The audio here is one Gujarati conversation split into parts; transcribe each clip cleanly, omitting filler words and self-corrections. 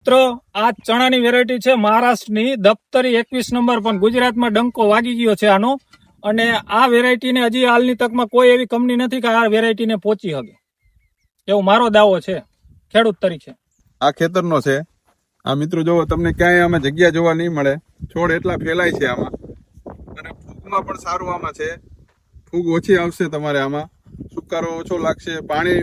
મિત્રો આ ચણાની વેરાયટી છે મહારાષ્ટ્રની દફતરી 21 નંબર, પણ ગુજરાતમાં ડંકો વાગી ગયો છે આનો. અને આ વેરાયટીને હજી હાલની તકમાં કોઈ એવી કંપની નથી કે આ વેરાયટીને પહોંચી શકે, એવો મારો દાવો છે ખેડૂત તરીકે. આ ખેતરનો છે. આ મિત્રો જોવો, તમને ક્યાંય આમાં જગ્યા જોવા નહીં મળે. છોડ એટલા ફેલાય છે આમાં, અને ફૂગમાં પણ સારું આમાં છે. ફૂગ ઓછી આવશે તમારે આમાં, સુકારો ઓછો લાગશે. પાણી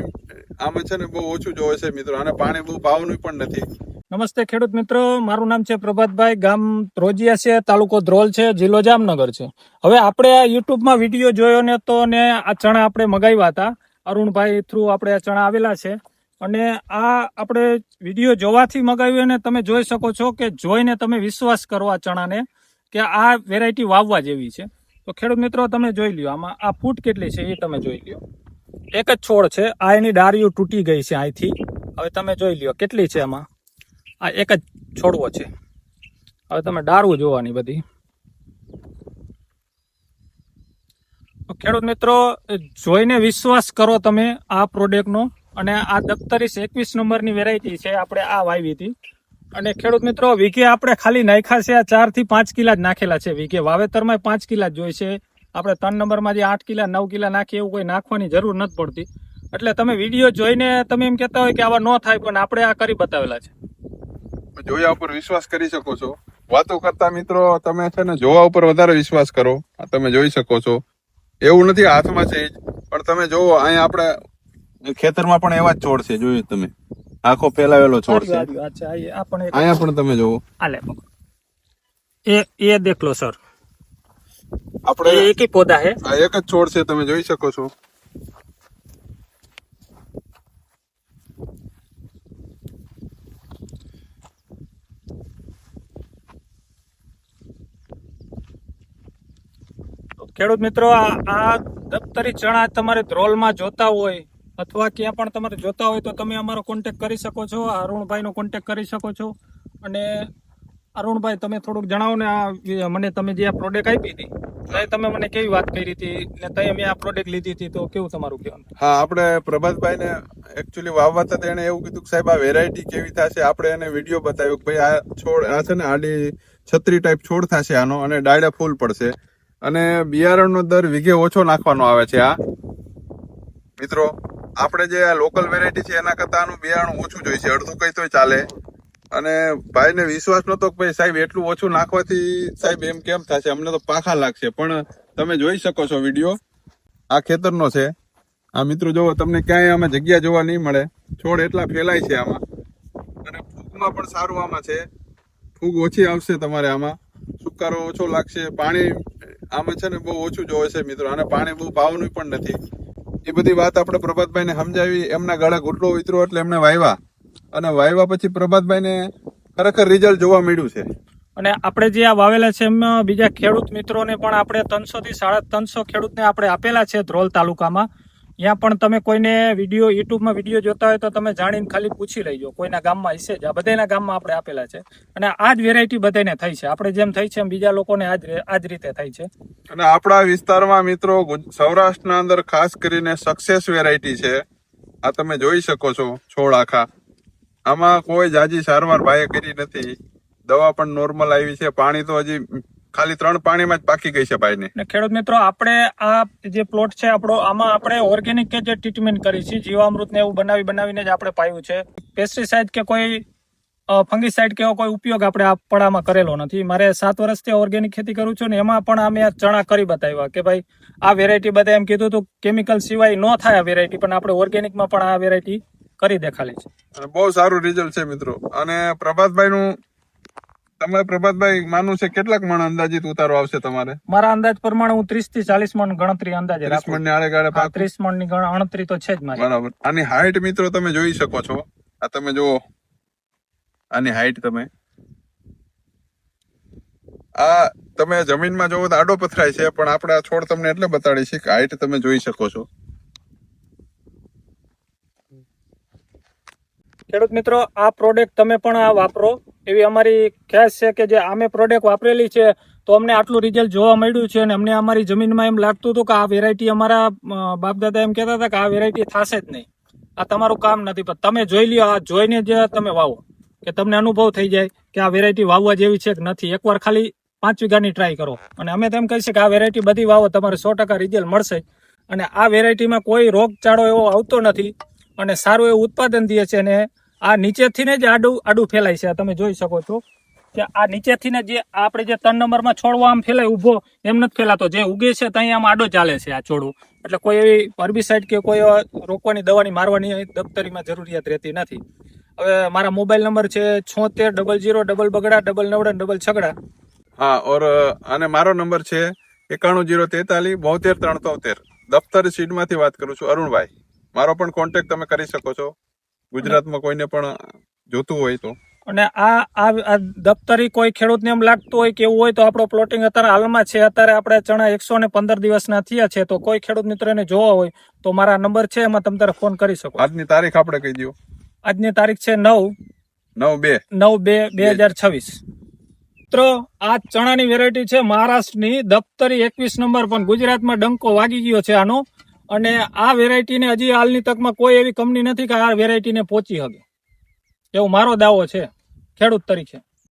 આમાં છે ને બહુ ઓછું જોવે છે મિત્રો, અને પાણી બહુ પાવાનું પણ નથી. નમસ્તે ખેડૂત મિત્રો, મારું નામ છે પ્રભાતભાઈ, ગામ રોજિયા છે, તાલુકો ધ્રોલ છે, જિલ્લો જામનગર છે. હવે આપણે આ યુટ્યુબમાં વિડીયો જોયો ને તો ને આ ચણા આપણે મગાવ્યા હતા અરુણભાઈ થ્રુ, આપણે આ ચણા આવેલા છે. અને આ આપણે વિડીયો જોવાથી મગાવ્યું ને તમે જોઈ શકો છો કે જોઈને તમે વિશ્વાસ કરો આ ચણાને કે આ વેરાયટી વાવવા જેવી છે. તો ખેડૂત મિત્રો તમે જોઈ લ્યો, આમાં આ ફૂટ કેટલી છે એ તમે જોઈ લ્યો. એક જ છોડ છે, આ એની ડાળીઓ તૂટી ગઈ છે અહીંથી. હવે તમે જોઈ લ્યો કેટલી છે આમાં. આ એક જ છોડવો છે. હવે તમે ડાળવું જોવાની બધી. ખેડૂત મિત્રો જોઈને વિશ્વાસ કરો તમે આ પ્રોડક્ટનો. અને આ દફતરી 21 નંબરની વેરાયટી છે, આપણે આ વાવી હતી. અને ખેડૂત મિત્રો વીઘે આપણે ખાલી નાખ્યા છે આ 4 થી 5 કિલા જ નાખેલા છે વીઘે. વાવેતરમાં 5 કિલા જ જોઈ છે. આપણે 3 નંબરમાં જે 8 કિલા 9 કિલા નાખીએ એવું કોઈ નાખવાની જરૂર નથી પડતી. એટલે તમે વિડીયો જોઈને તમે એમ કહેતા હોય કે આવા ન થાય, પણ આપણે આ કરી બતાવેલા છે. જોયા ઉપર વિશ્વાસ કરી શકો છો. વાતો કરતા મિત્રો તમે છે ને જોવા ઉપર વધારે વિશ્વાસ કરો. આ તમે જોઈ શકો છો, એવું નથી હાથમાં છે પણ તમે જોવો અહીંયા આપણે ખેતરમાં પણ એવા જ છોડ છે. જોયું તમે, આખો ફેલાવેલો છોડ છે. અહીંયા પણ તમે જોવો, ये देख लो सर, આપણે एक ही पौधा है. આ એક જ છોડ છે, તમે જોઈ શકો છો. ખેડૂત મિત્રો આ દફતરી ચણા તમારે ધ્રોલમાં જોતા હોય અથવા ક્યાં પણ તમારે જોતા હોય તો તમે અમારો કોન્ટેક્ટ કરી શકો છો. અરુણભાઈનો કોન્ટેક્ટ કરી શકો છો. અને અરુણભાઈ તમે થોડુંક જણાવો ને, આ મને તમે જે આ પ્રોડક્ટ આપી હતી તમે મને કેવી વાત કરી હતી ને તમે મેં આ પ્રોડક્ટ લીધી હતી તો કેવું તમારું કહેવાનું? હા, આપણે પ્રભાતભાઈ ને એકચ્યુઅલી વાવવા હતા તેને એવું કીધું કે સાહેબ આ વેરાયટી કેવી થશે. આપણે એને વિડીયો બતાવ્યો કે ભાઈ આ છોડ આ છે ને આડી છત્રી ટાઈપ છોડ થશે આનો, અને ડાયડા ફૂલ પડશે. અને બિયારણનો દર વીઘે ઓછો નાખવાનો આવે છે. આ મિત્રો આપણે જે આ લોકલ વેરાયટી છે એના કરતા આનું બિયારણ ઓછું જોઈએ છે, અડધું કઈ તોય ચાલે. અને ભાઈને વિશ્વાસ નતો કે ભાઈ સાહેબ એટલું ઓછું નાખવાથી સાહેબ એમ કેમ થશે, અમને તો પાખા લાગશે. પણ તમે જોઈ શકો છો વિડીયો, આ ખેતરનો છે. આ મિત્રો જોવો, તમને ક્યાંય આમાં જગ્યા જોવા નહીં મળે. છોડ એટલા ફેલાય છે આમાં, અને ફૂગમાં પણ સારું આમાં છે. ફૂગ ઓછી આવશે તમારે આમાં, સુકારો ઓછો લાગશે. પાણી આમાં છે ને બહુ ઓછું જોવે છે મિત્રો, અને પાણી બહુ પાવાનું પણ નથી. એ બધી વાત આપણે પ્રભાતભાઈને સમજાવી. એમના ગળે ઘૂંટડો ઉતર્યો એટલે એમને વાવ્યા, અને વાવ્યા પછી પ્રભાતભાઈને ખરેખર રિઝલ્ટ જોવા મળ્યું છે. અને આપણે જે આ વાવેલા છે એમાં બીજા ખેડૂત મિત્રોને પણ આપણે 300 થી 350 ખેડૂતને આપણે આપેલા છે ધ્રોલ તાલુકામાં. ત્યાં પણ તમે કોઈને વિડીયો યુટ્યુબમાં વિડીયો જોતા હોય તો તમે જાણીને ખાલી પૂછી લેજો, કોઈના ગામમાં હશે જ. આ બધાના ગામમાં આપણે આપેલા છે. અને આ જ વેરાયટી બધાને થઈ છે, આપણે જેમ થઈ છે એમ બીજા લોકોને આ જ રીતે થઈ છે. અને આપણા વિસ્તારમાં મિત્રો સૌરાષ્ટ્રના અંદર ખાસ કરીને સક્સેસ વેરાયટી છે. આ તમે જોઈ શકો છો છોડ આખા. આમાં કોઈ જાજી સારવાર ભાઈએ કરી નથી. દવા પણ નોર્મલ આવી છે. પાણી તો હજી ખાલી 3 પાણીમાં જ પાકી ગઈ છે ભાઈને. ખેડૂત મિત્રો આપણે આ જે પ્લોટ છે આપણો, આમાં આપણે ઓર્ગેનિક કે જે ટ્રીટમેન્ટ કરી છે, જીવામૃત ને એવું બનાવીને જ આપણે પાયું છે. પેસ્ટિસાઇડ કે કોઈ ફંગીસાઇડ કે એવો કોઈ ઉપયોગ આપણે આ પડામાં કરેલો નથી. મારે 7 વર્ષથી ઓર્ગેનિક ખેતી કરું છું ને એમાં પણ અમે ચણા કરી બતાવ્યા કે ભાઈ આ વેરાયટી બધા એમ કીધું હતું કેમિકલ સિવાય ન થાય આ વેરાયટી, પણ આપણે ઓર્ગેનિકમાં પણ આ વેરાયટી કરી દેખાડી છે. અને બહુ સારું રિઝલ્ટ છે મિત્રો. અને પ્રભાતભાઈનું તમે પ્રભાતભાઈ માનવું છે કેટલાક મણ અંદાજિત ઉતારો આવશે તમારે? મારા અંદાજ પ્રમાણે હું 30 થી 40 મણ ગણતરી અંદાજે 30 મણ ની આડે 30 મણ ની ગણતરી તો છે જ મારી. બરાબર. આની હાઈટ મિત્રો તમે જોઈ શકો છો. આ તમે જુઓ, આની હાઈટ તમે આ તમે જમીનમાં જોવો તો આડો પથરાય છે, પણ આપણે આ છોડ તમને એટલે બતાડી છે કે હાઈટ તમે જોઈ શકો છો. ખેડૂત મિત્રો આ પ્રોડક્ટ તમે પણ આ વાપરો એવી અમારી ખ્યાસ છે કે જે અમે પ્રોડક્ટ વાપરેલી છે તો અમને આટલું રિઝલ્ટ જોવા મળ્યું છે. અને અમને અમારી જમીનમાં એમ લાગતું હતું કે આ વેરાયટી અમારા બાપ દાદા એમ કહેતા હતા કે આ વેરાયટી થશે જ નહીં, આ તમારું કામ નથી. પણ તમે જોઈ લ્યો, આ જોઈને જ તમે વાવો કે તમને અનુભવ થઈ જાય કે આ વેરાયટી વાવવા જેવી છે કે નથી. એકવાર ખાલી 5 વીઘાની ટ્રાય કરો અને અમે તેમ કહીએ છીએ કે આ વેરાયટી બધી વાવો, તમારે 100% રિઝલ્ટ મળશે. અને આ વેરાયટીમાં કોઈ રોગચાળો એવો આવતો નથી અને સારું એવું ઉત્પાદન દે છે. અને આ નીચેથી ને જ આડું ફેલાય છે. આ તમે જોઈ શકો છો કે આ નીચેથી ને જે આપણે જે 3 નંબરમાં છોડવો આમ ફેલાય ઊભો એમ નથી ફેલાતો. જે ઉગે છે ત્યાં આમ આડો ચાલે છે આ છોડવું. એટલે કોઈ એવી હર્બિસાઇડ કે કોઈ રોકવાની દવાની મારવાની દફતરીમાં જરૂરિયાત રહેતી નથી. હવે મારા મોબાઈલ નંબર છે 7600 हाँ, और અને મારો નંબર છે 910343 72 દફતરી સીડમાંથી વાત કરું છું, અરુણભાઈ. મારો પણ કોન્ટેક્ટ તમે કરી શકો છો, ગુજરાતમાં કોઈને પણ જોતું હોય તો. અને આ દફતરી કોઈ ખેડૂતને એમ લાગતું હોય કે એવું હોય તો આપણો પ્લોટિંગ અત્યારે હાલમાં છે. અત્યારે આપણે ચણા 115 દિવસના થયા છે. તો કોઈ ખેડૂત મિત્રને જોવા હોય તો મારા નંબર છે, એમાં તમે તારે ફોન કરી શકો. આજની તારીખ આપણે કહી દો. આજની તારીખ છે 9/2/2026. મિત્રો આ ચણાની વેરાયટી છે મહારાષ્ટ્રની દફતરી 21 નંબર, પણ ગુજરાતમાં ડંકો વાગી ગયો છે આનો. અને આ વેરાયટીને હજી હાલની તકમાં કોઈ એવી કંપની નથી કે આ વેરાયટીને પહોંચી શકે, એવો મારો દાવો છે ખેડૂત તરીકે.